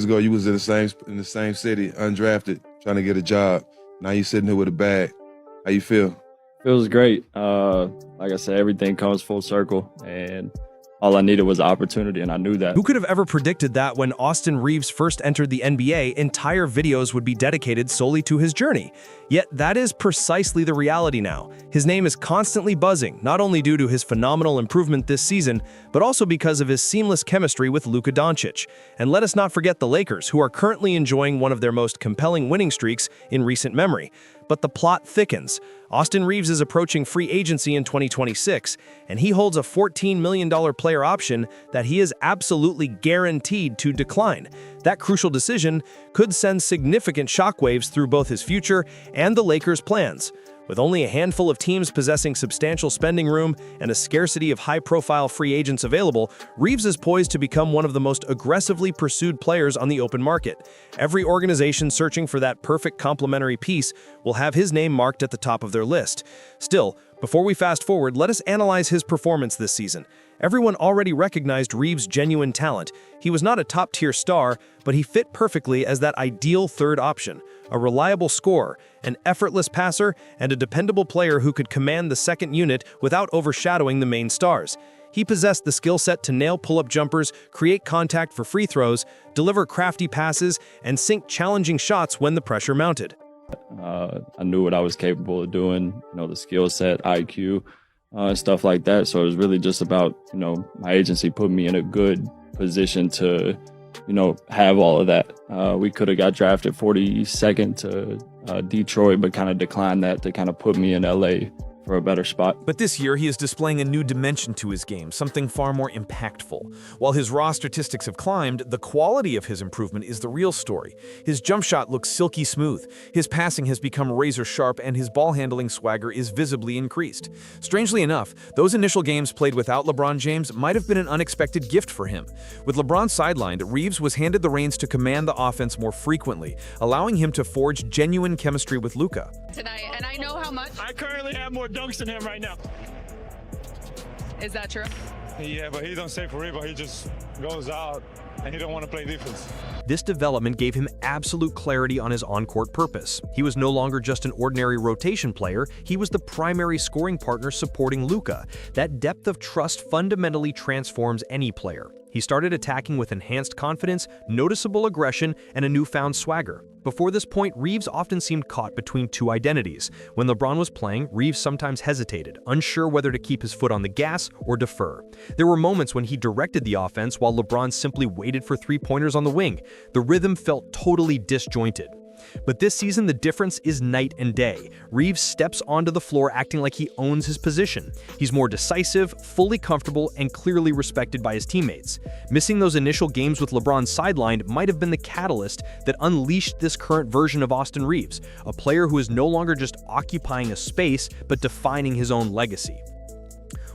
ago, you was in the same city, undrafted, trying to get a job. Now you sitting here with a bag. How you feel? Feels great. Like I said, everything comes full circle, and all I needed was the opportunity, and I knew that. Who could have ever predicted that when Austin Reaves first entered the NBA, entire videos would be dedicated solely to his journey? Yet that is precisely the reality now. His name is constantly buzzing, not only due to his phenomenal improvement this season, but also because of his seamless chemistry with Luka Doncic. And let us not forget the Lakers, who are currently enjoying one of their most compelling winning streaks in recent memory. But the plot thickens. Austin Reaves is approaching free agency in 2026, and he holds a $14 million player option that he is absolutely guaranteed to decline. That crucial decision could send significant shockwaves through both his future and the Lakers' plans. With only a handful of teams possessing substantial spending room and a scarcity of high-profile free agents available, Reaves is poised to become one of the most aggressively pursued players on the open market. Every organization searching for that perfect complementary piece will have his name marked at the top of their list. Still, before we fast forward, let us analyze his performance this season. Everyone already recognized Reaves' genuine talent. He was not a top-tier star, but he fit perfectly as that ideal third option, a reliable scorer, an effortless passer, and a dependable player who could command the second unit without overshadowing the main stars. He possessed the skill set to nail pull-up jumpers, create contact for free throws, deliver crafty passes, and sink challenging shots when the pressure mounted. I knew what I was capable of doing, the skill set, IQ, stuff like that. So it was really just about, my agency put me in a good position to, have all of that. We could have got drafted 42nd to Detroit, but kind of declined that to kind of put me in LA for a better spot. But this year, he is displaying a new dimension to his game, something far more impactful. While his raw statistics have climbed, the quality of his improvement is the real story. His jump shot looks silky smooth, his passing has become razor sharp, and his ball handling swagger is visibly increased. Strangely enough, those initial games played without LeBron James might have been an unexpected gift for him. With LeBron sidelined, Reaves was handed the reins to command the offense more frequently, allowing him to forge genuine chemistry with Luka. Tonight, and I know how much. I currently have more dunks than him right now. Is that true? Yeah, but he don't stay for rebound. He just goes out and he don't want to play defense. This development gave him absolute clarity on his on-court purpose. He was no longer just an ordinary rotation player, he was the primary scoring partner supporting Luka. That depth of trust fundamentally transforms any player. He started attacking with enhanced confidence, noticeable aggression, and a newfound swagger. Before this point, Reaves often seemed caught between two identities. When LeBron was playing, Reaves sometimes hesitated, unsure whether to keep his foot on the gas or defer. There were moments when he directed the offense while LeBron simply waited for three-pointers on the wing. The rhythm felt totally disjointed. But this season, the difference is night and day. Reaves steps onto the floor acting like he owns his position. He's more decisive, fully comfortable, and clearly respected by his teammates. Missing those initial games with LeBron sidelined might have been the catalyst that unleashed this current version of Austin Reaves, a player who is no longer just occupying a space, but defining his own legacy.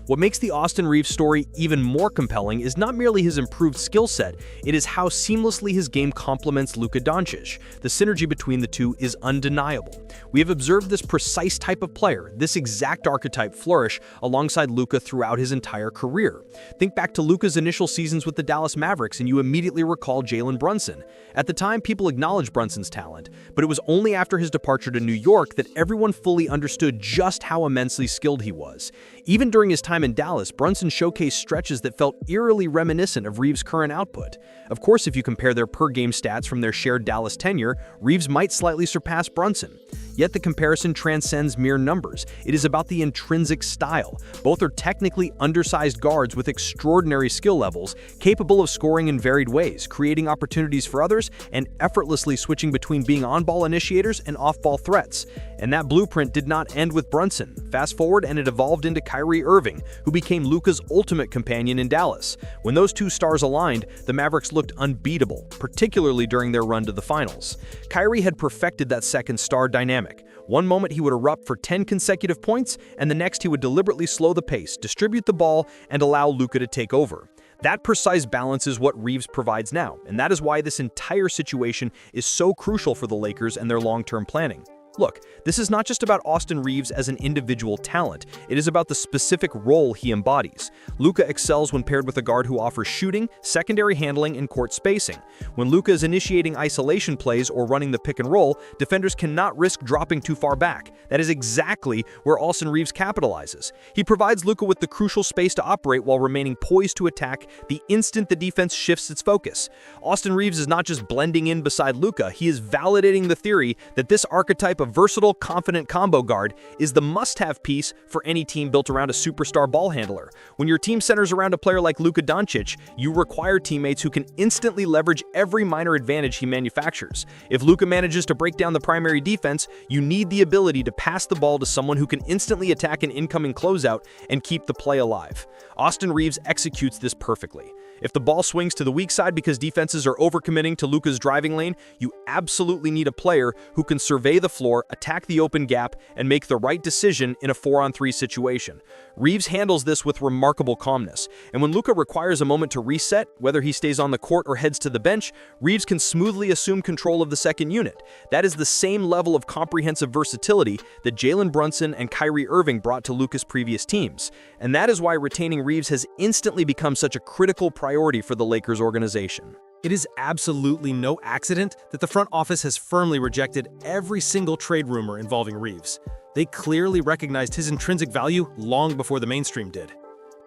What makes the Austin Reaves story even more compelling is not merely his improved skill set, it is how seamlessly his game complements Luka Doncic. The synergy between the two is undeniable. We have observed this precise type of player, this exact archetype flourish alongside Luka throughout his entire career. Think back to Luka's initial seasons with the Dallas Mavericks and you immediately recall Jalen Brunson. At the time, people acknowledged Brunson's talent, but it was only after his departure to New York that everyone fully understood just how immensely skilled he was. Even during his time in Dallas, Brunson showcased stretches that felt eerily reminiscent of Reaves' current output. Of course, if you compare their per-game stats from their shared Dallas tenure, Reaves might slightly surpass Brunson. Yet the comparison transcends mere numbers. It is about the intrinsic style. Both are technically undersized guards with extraordinary skill levels, capable of scoring in varied ways, creating opportunities for others, and effortlessly switching between being on-ball initiators and off-ball threats. And that blueprint did not end with Brunson. Fast forward and it evolved into Kyrie Irving, who became Luka's ultimate companion in Dallas. When those two stars aligned, the Mavericks looked unbeatable, particularly during their run to the finals. Kyrie had perfected that second star dynamic. One moment he would erupt for 10 consecutive points, and the next he would deliberately slow the pace, distribute the ball, and allow Luka to take over. That precise balance is what Reaves provides now, and that is why this entire situation is so crucial for the Lakers and their long-term planning. Look, this is not just about Austin Reaves as an individual talent, it is about the specific role he embodies. Luka excels when paired with a guard who offers shooting, secondary handling, and court spacing. When Luka is initiating isolation plays or running the pick and roll, defenders cannot risk dropping too far back. That is exactly where Austin Reaves capitalizes. He provides Luka with the crucial space to operate while remaining poised to attack the instant the defense shifts its focus. Austin Reaves is not just blending in beside Luka, he is validating the theory that this archetype of versatile, confident combo guard is the must-have piece for any team built around a superstar ball handler. When your team centers around a player like Luka Doncic, you require teammates who can instantly leverage every minor advantage he manufactures. If Luka manages to break down the primary defense, you need the ability to pass the ball to someone who can instantly attack an incoming closeout and keep the play alive. Austin Reaves executes this perfectly. If the ball swings to the weak side because defenses are overcommitting to Luka's driving lane, you absolutely need a player who can survey the floor, attack the open gap, and make the right decision in a 4-on-3 situation. Reaves handles this with remarkable calmness, and when Luka requires a moment to reset, whether he stays on the court or heads to the bench, Reaves can smoothly assume control of the second unit. That is the same level of comprehensive versatility that Jalen Brunson and Kyrie Irving brought to Luka's previous teams, and that is why retaining Reaves has instantly become such a critical priority for the Lakers organization. It is absolutely no accident that the front office has firmly rejected every single trade rumor involving Reaves. They clearly recognized his intrinsic value long before the mainstream did.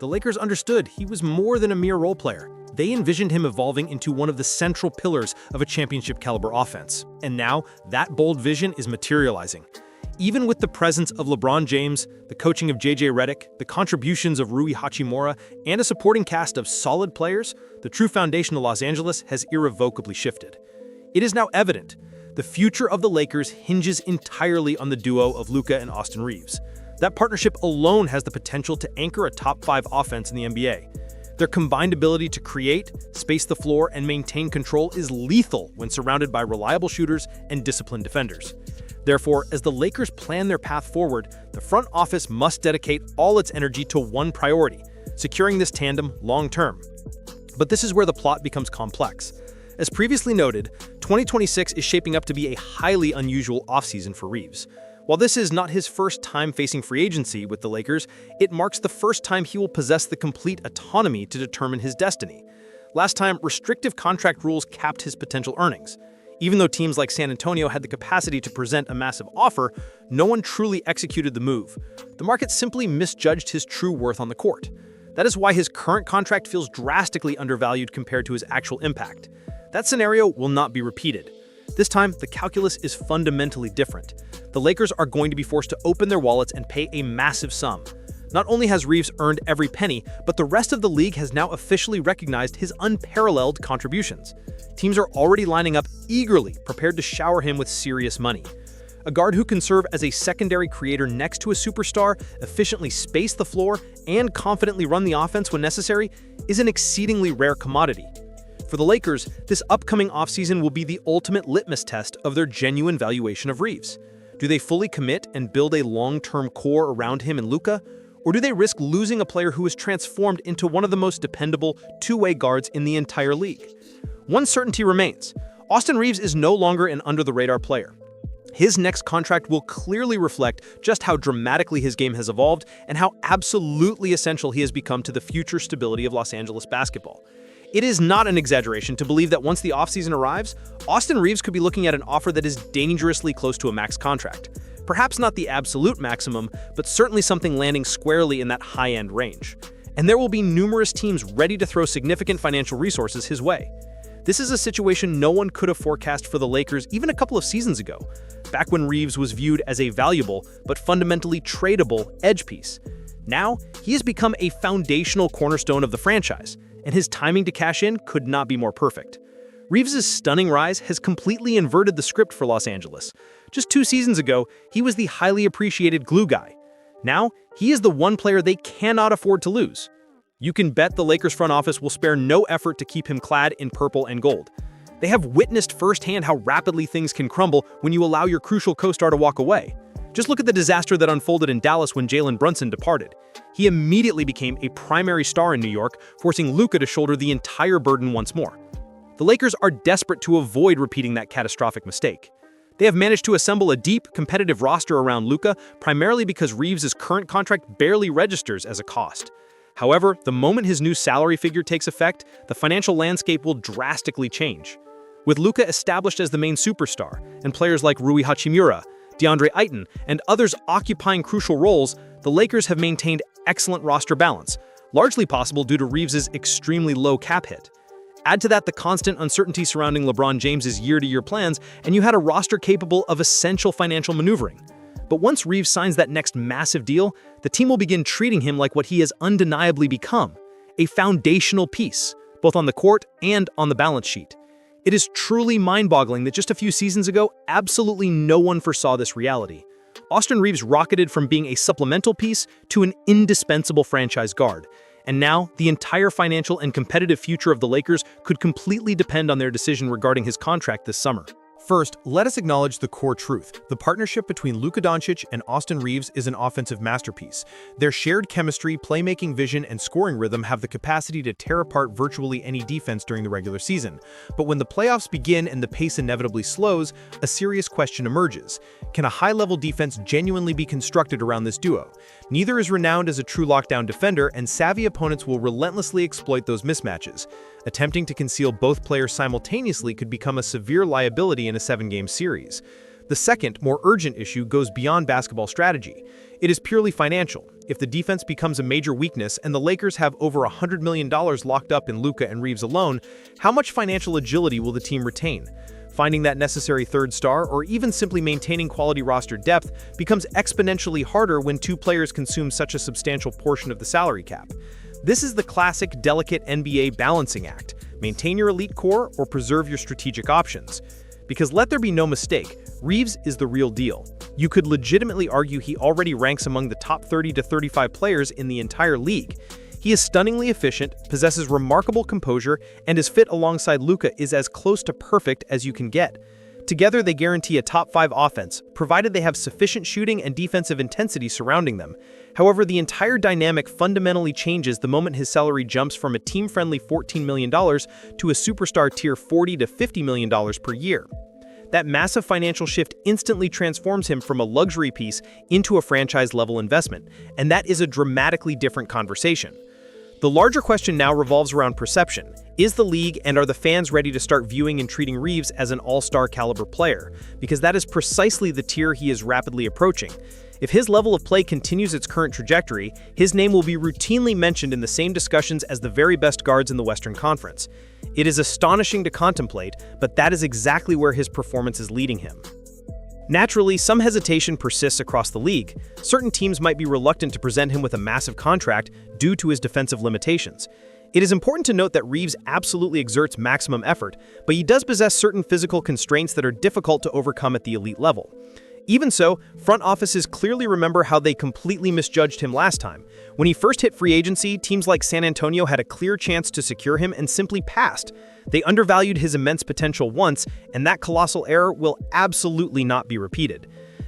The Lakers understood he was more than a mere role player. They envisioned him evolving into one of the central pillars of a championship-caliber offense. And now, that bold vision is materializing. Even with the presence of LeBron James, the coaching of JJ Redick, the contributions of Rui Hachimura, and a supporting cast of solid players, the true foundation of Los Angeles has irrevocably shifted. It is now evident the future of the Lakers hinges entirely on the duo of Luka and Austin Reaves. That partnership alone has the potential to anchor a top-5 offense in the NBA. Their combined ability to create, space the floor, and maintain control is lethal when surrounded by reliable shooters and disciplined defenders. Therefore, as the Lakers plan their path forward, the front office must dedicate all its energy to one priority, securing this tandem long-term. But this is where the plot becomes complex. As previously noted, 2026 is shaping up to be a highly unusual offseason for Reaves. While this is not his first time facing free agency with the Lakers, it marks the first time he will possess the complete autonomy to determine his destiny. Last time, restrictive contract rules capped his potential earnings. Even though teams like San Antonio had the capacity to present a massive offer, no one truly executed the move. The market simply misjudged his true worth on the court. That is why his current contract feels drastically undervalued compared to his actual impact. That scenario will not be repeated. This time, the calculus is fundamentally different. The Lakers are going to be forced to open their wallets and pay a massive sum. Not only has Reaves earned every penny, but the rest of the league has now officially recognized his unparalleled contributions. Teams are already lining up eagerly, prepared to shower him with serious money. A guard who can serve as a secondary creator next to a superstar, efficiently space the floor, and confidently run the offense when necessary is an exceedingly rare commodity. For the Lakers, this upcoming offseason will be the ultimate litmus test of their genuine valuation of Reaves. Do they fully commit and build a long-term core around him and Luka? Or do they risk losing a player who is transformed into one of the most dependable two-way guards in the entire league? One certainty remains. Austin Reaves is no longer an under-the-radar player. His next contract will clearly reflect just how dramatically his game has evolved and how absolutely essential he has become to the future stability of Los Angeles basketball. It is not an exaggeration to believe that once the offseason arrives, Austin Reaves could be looking at an offer that is dangerously close to a max contract. Perhaps not the absolute maximum, but certainly something landing squarely in that high-end range. And there will be numerous teams ready to throw significant financial resources his way. This is a situation no one could have forecast for the Lakers even a couple of seasons ago, back when Reaves was viewed as a valuable but fundamentally tradable edge piece. Now, he has become a foundational cornerstone of the franchise, and his timing to cash in could not be more perfect. Reaves' stunning rise has completely inverted the script for Los Angeles. Just 2 seasons ago, he was the highly appreciated glue guy. Now, he is the one player they cannot afford to lose. You can bet the Lakers front office will spare no effort to keep him clad in purple and gold. They have witnessed firsthand how rapidly things can crumble when you allow your crucial co-star to walk away. Just look at the disaster that unfolded in Dallas when Jalen Brunson departed. He immediately became a primary star in New York, forcing Luka to shoulder the entire burden once more. The Lakers are desperate to avoid repeating that catastrophic mistake. They have managed to assemble a deep, competitive roster around Luka, primarily because Reaves' current contract barely registers as a cost. However, the moment his new salary figure takes effect, the financial landscape will drastically change. With Luka established as the main superstar, and players like Rui Hachimura, Deandre Ayton, and others occupying crucial roles, the Lakers have maintained excellent roster balance, largely possible due to Reaves' extremely low cap hit. Add to that the constant uncertainty surrounding LeBron James's year-to-year plans, and you had a roster capable of essential financial maneuvering. But once Reaves signs that next massive deal, the team will begin treating him like what he has undeniably become, a foundational piece, both on the court and on the balance sheet. It is truly mind-boggling that just a few seasons ago, absolutely no one foresaw this reality. Austin Reaves rocketed from being a supplemental piece to an indispensable franchise guard. And now, the entire financial and competitive future of the Lakers could completely depend on their decision regarding his contract this summer. First, let us acknowledge the core truth. The partnership between Luka Doncic and Austin Reaves is an offensive masterpiece. Their shared chemistry, playmaking vision, and scoring rhythm have the capacity to tear apart virtually any defense during the regular season. But when the playoffs begin and the pace inevitably slows, a serious question emerges. Can a high-level defense genuinely be constructed around this duo? Neither is renowned as a true lockdown defender, and savvy opponents will relentlessly exploit those mismatches. Attempting to conceal both players simultaneously could become a severe liability in a 7-game series. The second, more urgent issue goes beyond basketball strategy. It is purely financial. If the defense becomes a major weakness and the Lakers have over $100 million locked up in Luka and Reaves alone, how much financial agility will the team retain? Finding that necessary third star, or even simply maintaining quality roster depth, becomes exponentially harder when two players consume such a substantial portion of the salary cap. This is the classic, delicate NBA balancing act. Maintain your elite core or preserve your strategic options. Because let there be no mistake, Reaves is the real deal. You could legitimately argue he already ranks among the top 30 to 35 players in the entire league. He is stunningly efficient, possesses remarkable composure, and his fit alongside Luka is as close to perfect as you can get. Together, they guarantee a top 5 offense, provided they have sufficient shooting and defensive intensity surrounding them. However, the entire dynamic fundamentally changes the moment his salary jumps from a team-friendly $14 million to a superstar tier $40 to $50 million per year. That massive financial shift instantly transforms him from a luxury piece into a franchise-level investment, and that is a dramatically different conversation. The larger question now revolves around perception. Is the league and are the fans ready to start viewing and treating Reaves as an all-star caliber player? Because that is precisely the tier he is rapidly approaching. If his level of play continues its current trajectory, his name will be routinely mentioned in the same discussions as the very best guards in the Western Conference. It is astonishing to contemplate, but that is exactly where his performance is leading him. Naturally, some hesitation persists across the league. Certain teams might be reluctant to present him with a massive contract due to his defensive limitations. It is important to note that Reaves absolutely exerts maximum effort, but he does possess certain physical constraints that are difficult to overcome at the elite level. Even so, front offices clearly remember how they completely misjudged him last time. When he first hit free agency, teams like San Antonio had a clear chance to secure him and simply passed. They undervalued his immense potential once, and that colossal error will absolutely not be repeated.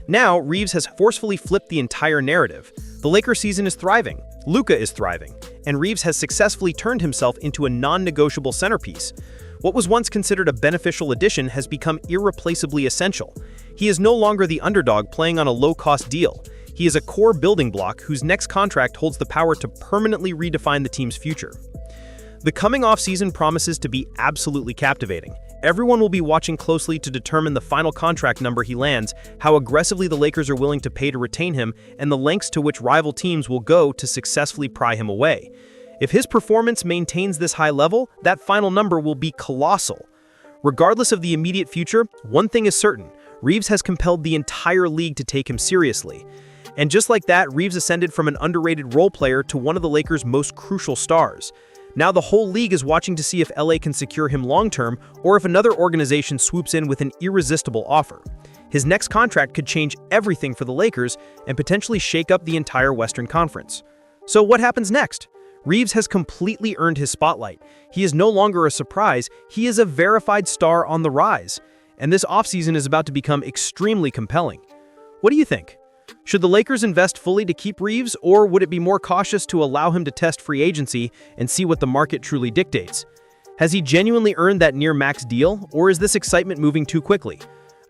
Now, Reaves has forcefully flipped the entire narrative. The Lakers season is thriving, Luka is thriving, and Reaves has successfully turned himself into a non-negotiable centerpiece. What was once considered a beneficial addition has become irreplaceably essential. He is no longer the underdog playing on a low-cost deal. He is a core building block whose next contract holds the power to permanently redefine the team's future. The coming offseason promises to be absolutely captivating. Everyone will be watching closely to determine the final contract number he lands, how aggressively the Lakers are willing to pay to retain him, and the lengths to which rival teams will go to successfully pry him away. If his performance maintains this high level, that final number will be colossal. Regardless of the immediate future, one thing is certain: Reaves has compelled the entire league to take him seriously. And just like that, Reaves ascended from an underrated role player to one of the Lakers' most crucial stars. Now the whole league is watching to see if LA can secure him long-term, or if another organization swoops in with an irresistible offer. His next contract could change everything for the Lakers and potentially shake up the entire Western Conference. So what happens next? Reaves has completely earned his spotlight. He is no longer a surprise, he is a verified star on the rise. And this offseason is about to become extremely compelling. What do you think? Should the Lakers invest fully to keep Reaves, or would it be more cautious to allow him to test free agency and see what the market truly dictates? Has he genuinely earned that near-max deal, or is this excitement moving too quickly?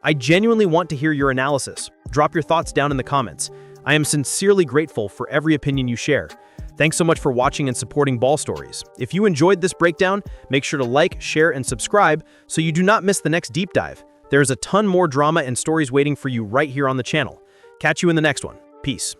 I genuinely want to hear your analysis. Drop your thoughts down in the comments. I am sincerely grateful for every opinion you share. Thanks so much for watching and supporting Ball Stories. If you enjoyed this breakdown, make sure to like, share, and subscribe so you do not miss the next deep dive. There is a ton more drama and stories waiting for you right here on the channel. Catch you in the next one. Peace.